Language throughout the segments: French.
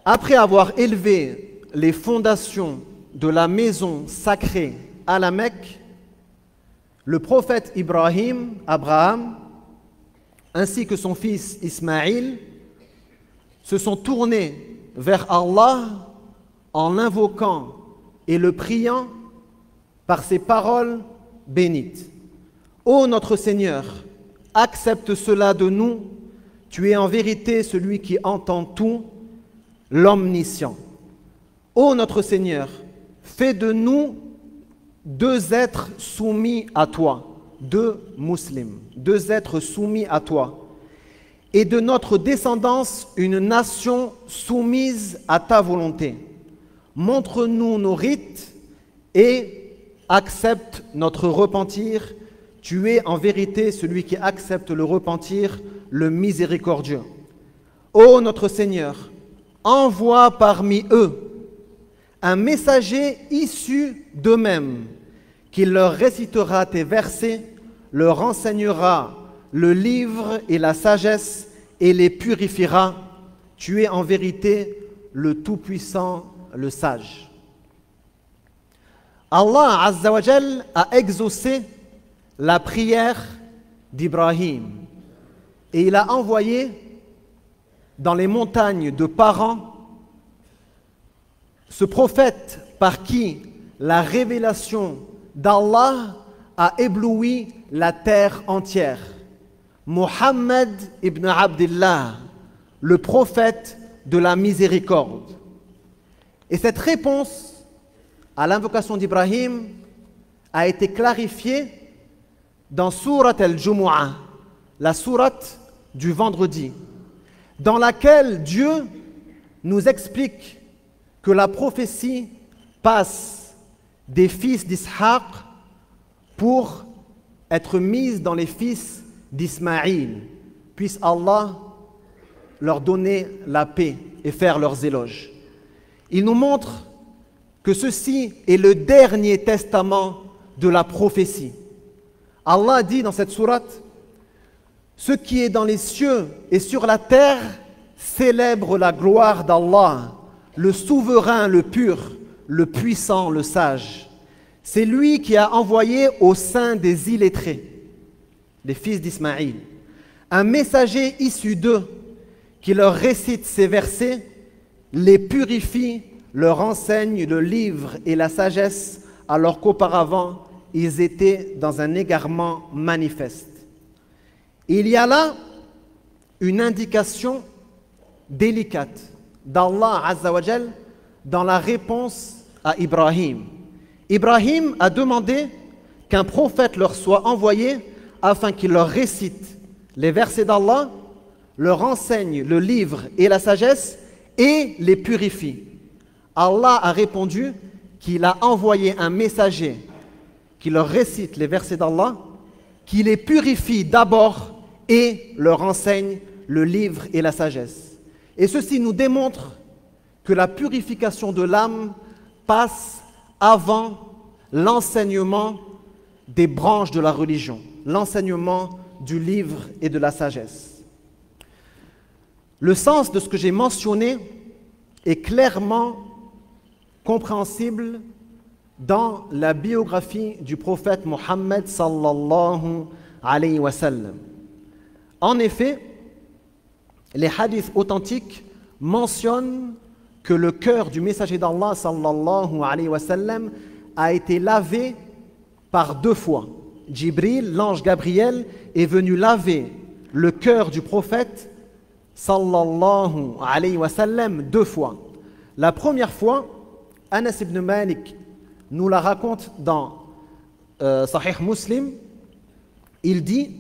Après avoir élevé les fondations de la maison sacrée à la Mecque, le prophète Abraham, ainsi que son fils Ismaïl, se sont tournés vers Allah en l'invoquant et le priant par ces paroles bénites. Ô notre Seigneur, accepte cela de nous, tu es en vérité celui qui entend tout, l'omniscient. Ô notre Seigneur, fais de nous deux êtres soumis à toi, deux musulmans, deux êtres soumis à toi, et de notre descendance une nation soumise à ta volonté. Montre-nous nos rites et accepte notre repentir. Tu es en vérité celui qui accepte le repentir, le miséricordieux. Ô notre Seigneur, envoie parmi eux un messager issu d'eux-mêmes, qui leur récitera tes versets, leur enseignera le livre et la sagesse et les purifiera. Tu es en vérité le Tout-Puissant, le Sage. Allah Azza wa Jal a exaucé la prière d'Ibrahim et il a envoyé dans les montagnes de Paran ce prophète par qui la révélation d'Allah a ébloui la terre entière. Mohammed ibn Abdillah, le prophète de la miséricorde. Et cette réponse à l'invocation d'Ibrahim a été clarifiée dans Surat al-Jumu'ah, la sourate du vendredi, dans laquelle Dieu nous explique que la prophétie passe des fils d'Ishaq pour être mise dans les fils d'Ismaïl. Puisse Allah leur donner la paix et faire leurs éloges. Il nous montre que ceci est le dernier testament de la prophétie. Allah dit dans cette sourate: ce qui est dans les cieux et sur la terre célèbre la gloire d'Allah, le souverain, le pur, le puissant, le sage. C'est lui qui a envoyé au sein des illettrés, les fils d'Ismaïl, un messager issu d'eux qui leur récite ces versets, les purifie, leur enseigne le livre et la sagesse, alors qu'auparavant, ils étaient dans un égarement manifeste. Il y a là une indication délicate d'Allah Azza wa Jal dans la réponse à Ibrahim. Ibrahim a demandé qu'un prophète leur soit envoyé afin qu'il leur récite les versets d'Allah, leur enseigne le livre et la sagesse et les purifie. Allah a répondu qu'il a envoyé un messager qui leur récite les versets d'Allah, qui les purifie d'abord et leur enseigne le livre et la sagesse. Et ceci nous démontre que la purification de l'âme passe avant l'enseignement des branches de la religion, l'enseignement du livre et de la sagesse. Le sens de ce que j'ai mentionné est clairement compréhensible dans la biographie du prophète Mohammed sallallahu alayhi wa sallam. En effet, les hadiths authentiques mentionnent que le cœur du messager d'Allah sallallahu alayhi wa sallam a été lavé par deux fois. Jibril, l'ange Gabriel, est venu laver le cœur du prophète sallallahu alayhi wa sallam deux fois. La première fois, Anas ibn Malik nous la raconte dans Sahih Muslim. Il dit: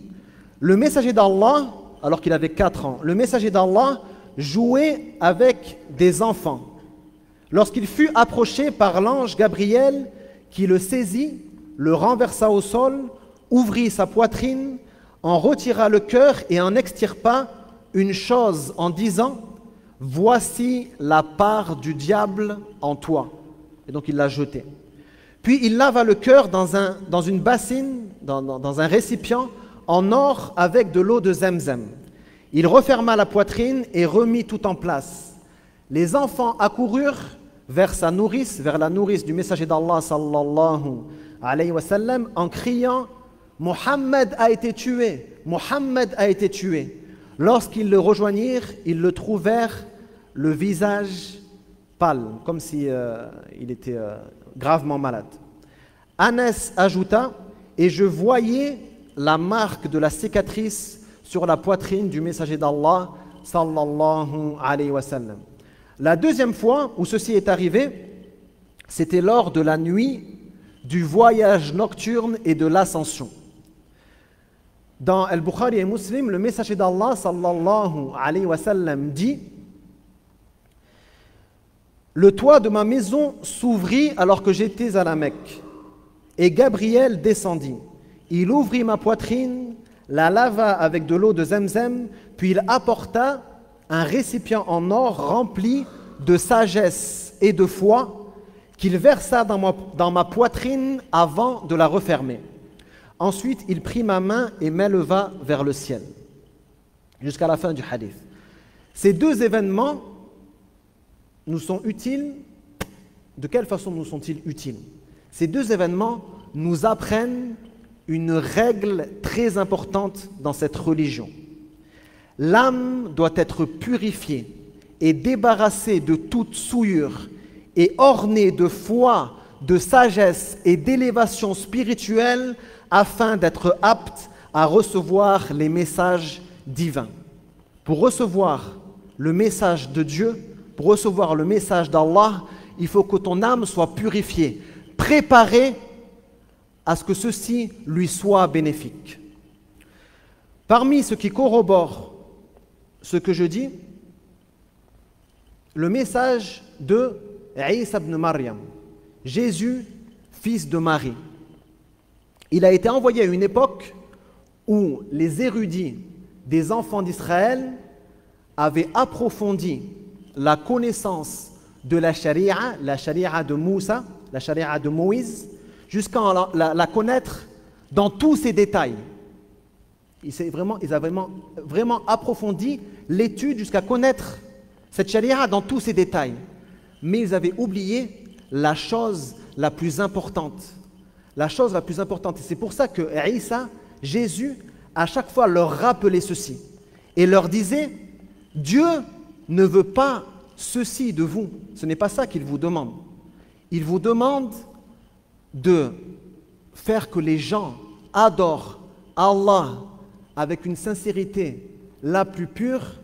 le messager d'Allah, alors qu'il avait 4 ans, le messager d'Allah jouait avec des enfants. Lorsqu'il fut approché par l'ange Gabriel, qui le saisit, le renversa au sol, ouvrit sa poitrine, en retira le cœur et en extirpa une chose en disant: voici la part du diable en toi. Et donc il l'a jeté. Puis il lava le cœur dans une bassine, dans un récipient en or avec de l'eau de Zemzem. Il referma la poitrine et remit tout en place. Les enfants accoururent vers sa nourrice, vers la nourrice du messager d'Allah sallallahu alayhi wa sallam, en criant « Mohammed a été tué, Mohammed a été tué ». Lorsqu'ils le rejoignirent, ils le trouvèrent le visage pâle, comme si il était gravement malade. Anas ajouta « Et je voyais la marque de la cicatrice sur la poitrine du messager d'Allah sallallahu alayhi wa sallam ». La deuxième fois où ceci est arrivé, c'était lors de la nuit du voyage nocturne et de l'ascension. Dans Al-Bukhari et Muslim, le messager d'Allah sallallahu alayhi wa sallam dit « Le toit de ma maison s'ouvrit alors que j'étais à la Mecque, et Gabriel descendit. Il ouvrit ma poitrine, la lava avec de l'eau de Zemzem, puis il apporta un récipient en or rempli de sagesse et de foi qu'il versa dans ma poitrine avant de la refermer. Ensuite, il prit ma main et m'éleva vers le ciel. » Jusqu'à la fin du hadith. Ces deux événements nous sont utiles. De quelle façon nous sont-ils utiles? Ces deux événements nous apprennent une règle très importante dans cette religion. L'âme doit être purifiée et débarrassée de toute souillure et ornée de foi, de sagesse et d'élévation spirituelle afin d'être apte à recevoir les messages divins. Pour recevoir le message de Dieu, pour recevoir le message d'Allah, il faut que ton âme soit purifiée, préparée à ce que ceci lui soit bénéfique. Parmi ce qui corrobore ce que je dis, le message de Isa ibn Maryam, Jésus, fils de Marie. Il a été envoyé à une époque où les érudits des enfants d'Israël avaient approfondi la connaissance de la charia de Moussa, la charia de Moïse, jusqu'à la connaître dans tous ses détails. Ils avaient vraiment approfondi l'étude jusqu'à connaître cette charia dans tous ses détails. Mais ils avaient oublié la chose la plus importante. La chose la plus importante. Et c'est pour ça que Isa, Jésus, à chaque fois leur rappelait ceci. Et leur disait, Dieu ne veut pas ceci de vous. Ce n'est pas ça qu'il vous demande. Il vous demande de faire que les gens adorent Allah avec une sincérité la plus pure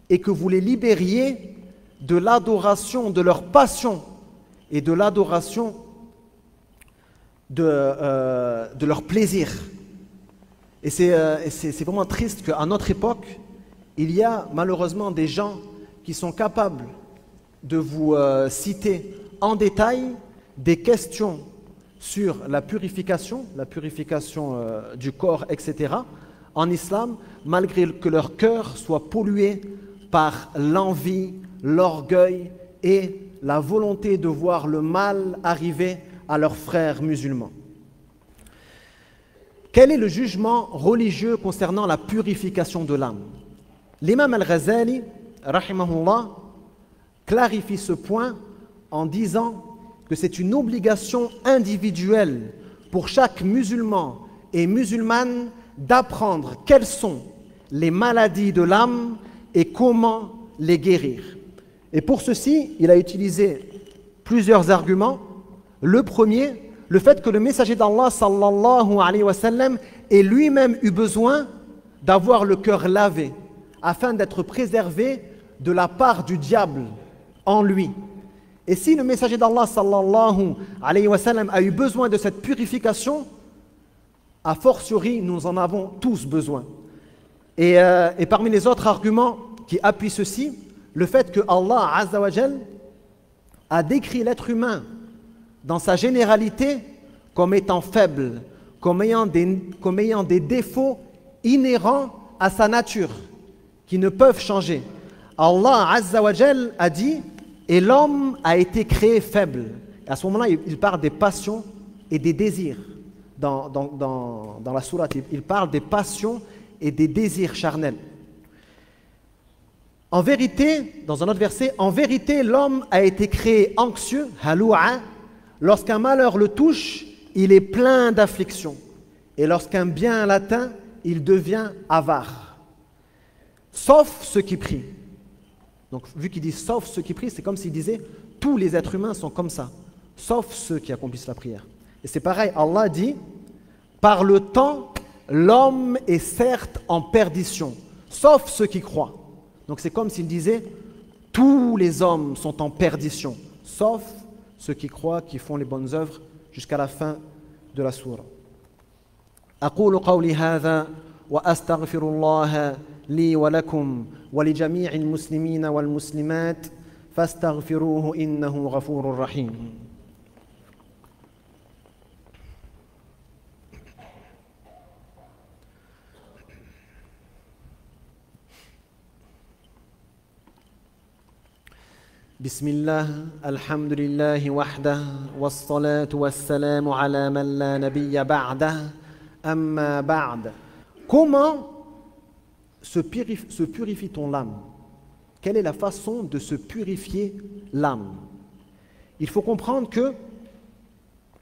et que vous les libériez de l'adoration, de leur passion et de l'adoration de leur plaisir. Et c'est vraiment triste qu'à notre époque, il y a malheureusement des gens qui sont capables de vous citer en détail des questions sur la purification du corps, etc., en islam, malgré que leur cœur soit pollué par l'envie, l'orgueil et la volonté de voir le mal arriver à leurs frères musulmans. Quel est le jugement religieux concernant la purification de l'âme? L'imam al-Ghazali, rahimahullah, clarifie ce point en disant que c'est une obligation individuelle pour chaque musulman et musulmane d'apprendre quelles sont les maladies de l'âme et comment les guérir. Et pour ceci, il a utilisé plusieurs arguments. Le premier, le fait que le messager d'Allah sallallahu alayhi wa sallam ait lui-même eu besoin d'avoir le cœur lavé afin d'être préservé de la part du diable en lui. Et si le messager d'Allah sallallahu alayhi wa sallam a eu besoin de cette purification, a fortiori, nous en avons tous besoin. Et parmi les autres arguments qui appuient ceci, le fait que Allah Azza wa Jal a décrit l'être humain dans sa généralité comme étant faible, comme ayant des défauts inhérents à sa nature, qui ne peuvent changer. Allah Azza wa Jal a dit « Et l'homme a été créé faible ». À ce moment-là, il parle des passions et des désirs. Dans la sourate, il parle des passions et des désirs charnels. En vérité, dans un autre verset, en vérité, l'homme a été créé anxieux, halou'a, lorsqu'un malheur le touche, il est plein d'affliction. Et lorsqu'un bien l'atteint, il devient avare. Sauf ceux qui prient. Donc, vu qu'il dit sauf ceux qui prient, c'est comme s'il disait tous les êtres humains sont comme ça, sauf ceux qui accomplissent la prière. Et c'est pareil, Allah dit par le temps, l'homme est certes en perdition, sauf ceux qui croient. Donc, c'est comme s'il disait tous les hommes sont en perdition, sauf ceux qui croient, qui font les bonnes œuvres jusqu'à la fin de la sourate. أقول قولي هذا وأستغفر الله لي ولكم ولجميع المسلمين والمسلمات فاستغفروه إنه غفور رحيم. بسم الله الحمد لله وحده والصلاة والسلام على من لا نبي بعده أما بعد. Comment se purifie-t-on l'âme? Quelle est la façon de se purifier l'âme? Il faut comprendre que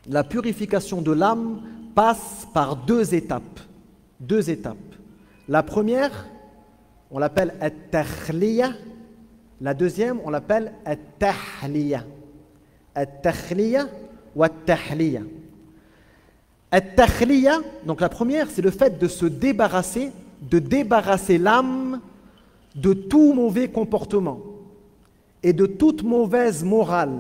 la purification de l'âme passe par deux étapes. Deux étapes. La première, on l'appelle at-takhliya. La deuxième, on l'appelle at-tahliya. At-takhliya ou at-tahliya. At-takhliya, donc la première, c'est le fait de se débarrasser, de débarrasser l'âme de tout mauvais comportement et de toute mauvaise morale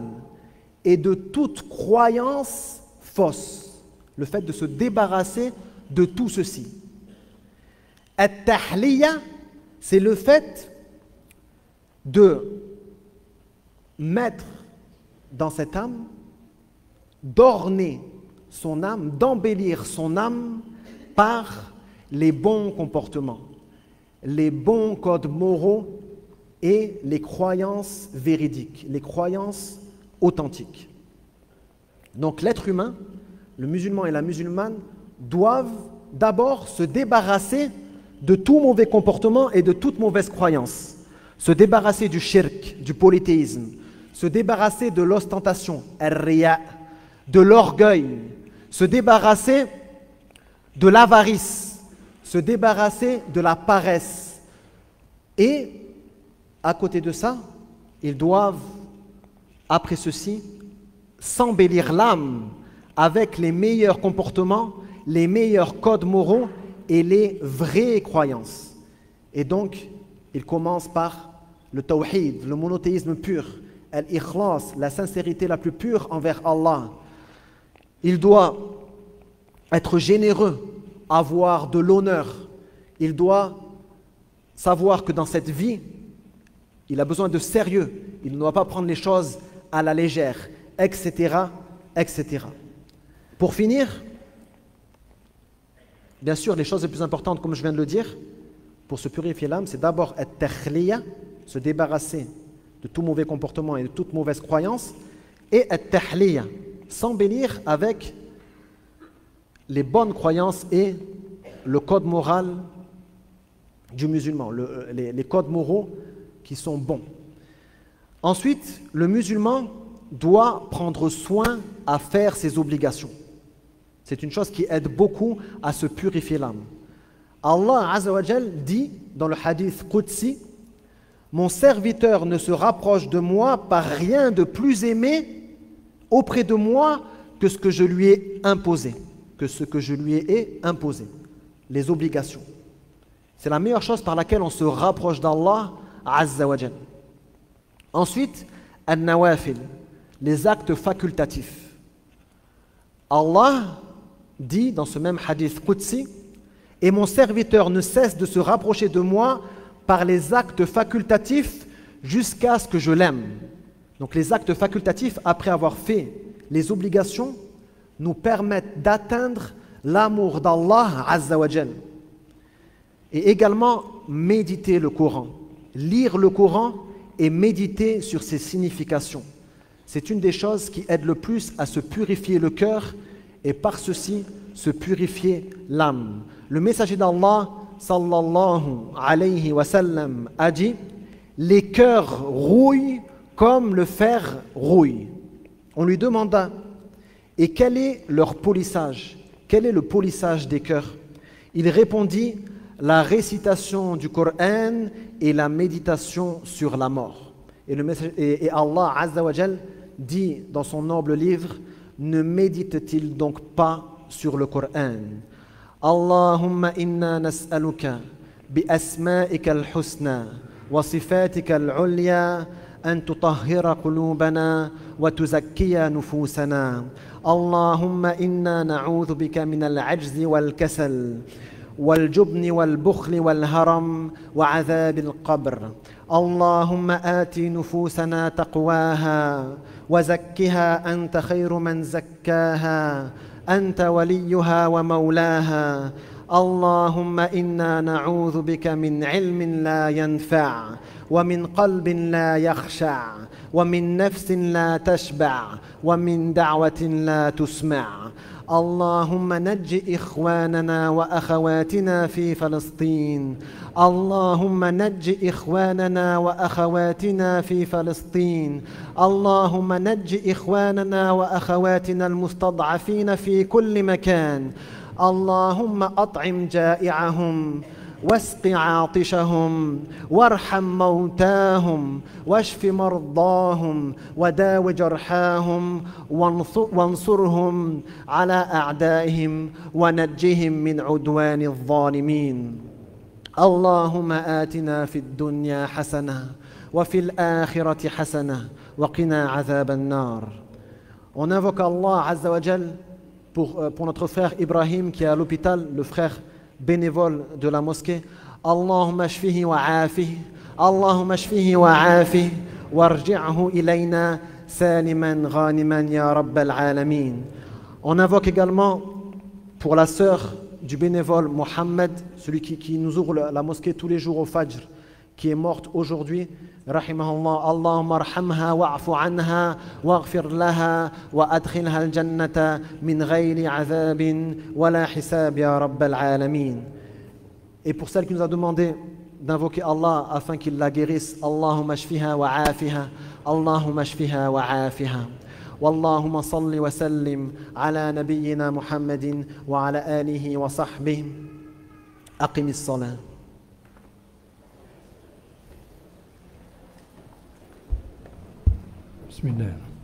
et de toute croyance fausse. Le fait de se débarrasser de tout ceci. At-tahliya, c'est le fait de mettre dans cette âme, d'orner son âme, d'embellir son âme par les bons comportements, les bons codes moraux et les croyances véridiques, les croyances authentiques. Donc l'être humain, le musulman et la musulmane doivent d'abord se débarrasser de tout mauvais comportement et de toute mauvaise croyance, se débarrasser du shirk, du polythéisme, se débarrasser de l'ostentation, ar-riya, de l'orgueil, se débarrasser de l'avarice, se débarrasser de la paresse. Et à côté de ça, ils doivent, après ceci, s'embellir l'âme avec les meilleurs comportements, les meilleurs codes moraux et les vraies croyances. Et donc, ils commencent par le tawhid, le monothéisme pur, al-ikhlas, la sincérité la plus pure envers Allah. Il doit être généreux, avoir de l'honneur. Il doit savoir que dans cette vie, il a besoin de sérieux. Il ne doit pas prendre les choses à la légère, etc., etc. Pour finir, bien sûr, les choses les plus importantes, comme je viens de le dire, pour se purifier l'âme, c'est d'abord at-takhliya, se débarrasser de tout mauvais comportement et de toute mauvaise croyance, et at-tahliya, s'embellir avec les bonnes croyances et le code moral du musulman, les codes moraux qui sont bons. Ensuite, le musulman doit prendre soin à faire ses obligations. C'est une chose qui aide beaucoup à se purifier l'âme. Allah Azza wa Jal dit dans le hadith Qudsi, « Mon serviteur ne se rapproche de moi par rien de plus aimé auprès de moi que ce que je lui ai imposé. » Que ce que je lui ai imposé. Les obligations. C'est la meilleure chose par laquelle on se rapproche d'Allah Azza wa Jal. Ensuite, an-nawafil, les actes facultatifs. Allah dit dans ce même hadith Qudsi, « Et mon serviteur ne cesse de se rapprocher de moi par les actes facultatifs jusqu'à ce que je l'aime. » Donc les actes facultatifs, après avoir fait les obligations, nous permettent d'atteindre l'amour d'Allah Azza wa Jal. Et également méditer le Coran, lire le Coran et méditer sur ses significations. C'est une des choses qui aide le plus à se purifier le cœur et par ceci se purifier l'âme. Le messager d'Allah sallallahu alayhi wa sallam a dit: les cœurs rouillent comme le fer rouille. On lui demanda, et quel est leur polissage? Quel est le polissage des cœurs? Il répondit, la récitation du Coran et la méditation sur la mort. Et Allah Azza wa Jal dit dans son noble livre, ne médite-t-il donc pas sur le Coran? Allahumma inna nas'aluka bi asma'ika al-husna wa sifatika al-ulya أن تطهر قلوبنا وتزكي نفوسنا اللهم إنا نعوذ بك من العجز والكسل والجبن والبخل والهرم وعذاب القبر اللهم آت نفوسنا تقواها وزكها أنت خير من زكاها أنت وليها ومولاها اللهم إنا نعوذ بك من علم لا ينفع ومن قلب لا يخشع ومن نفس لا تشبع ومن دعوة لا تسمع اللهم نج إخواننا وأخواتنا في فلسطين اللهم نج إخواننا وأخواتنا في فلسطين اللهم نج إخواننا وأخواتنا المستضعفين في كل مكان اللهم أطعم جائعهم واسق عاطشهم وارحم موتاهم واشف مرضاهم وداو جرحاهم وانصرهم على أعدائهم ونجهم من عدوان الظالمين اللهم آتنا في الدنيا حسنة وفي الآخرة حسنة وقنا عذاب النار. On invoque Allah Azza wa Jal pour notre frère Ibrahim qui est à l'hôpital, le frère bénévole de la mosquée. Allahumma shfihi wa afihi, Allahumma shfihi wa afihi, warji'hu ilayna saliman ghaniman ya rabbal alamin. On invoque également pour la sœur du bénévole Mohammed, celui qui nous ouvre la mosquée tous les jours au Fajr, qui est morte aujourd'hui. Rahimahullah, Allahumma arhamha wa'fu anha waghfir laha wa adkhilha al-jannata min ghayri azabin wa la hisab ya rabbal alamin. Et pour celle qui nous a demandé d'invoquer Allah afin qu'il la guérisse, Allahumma shfiha wa afiha, Allahumma shfiha wa afiha. Wallahumma salli wa sallim ala nabiyyina Muhammadin wa ala alihi wa sahbihi. Aqimis salat. بسم الله.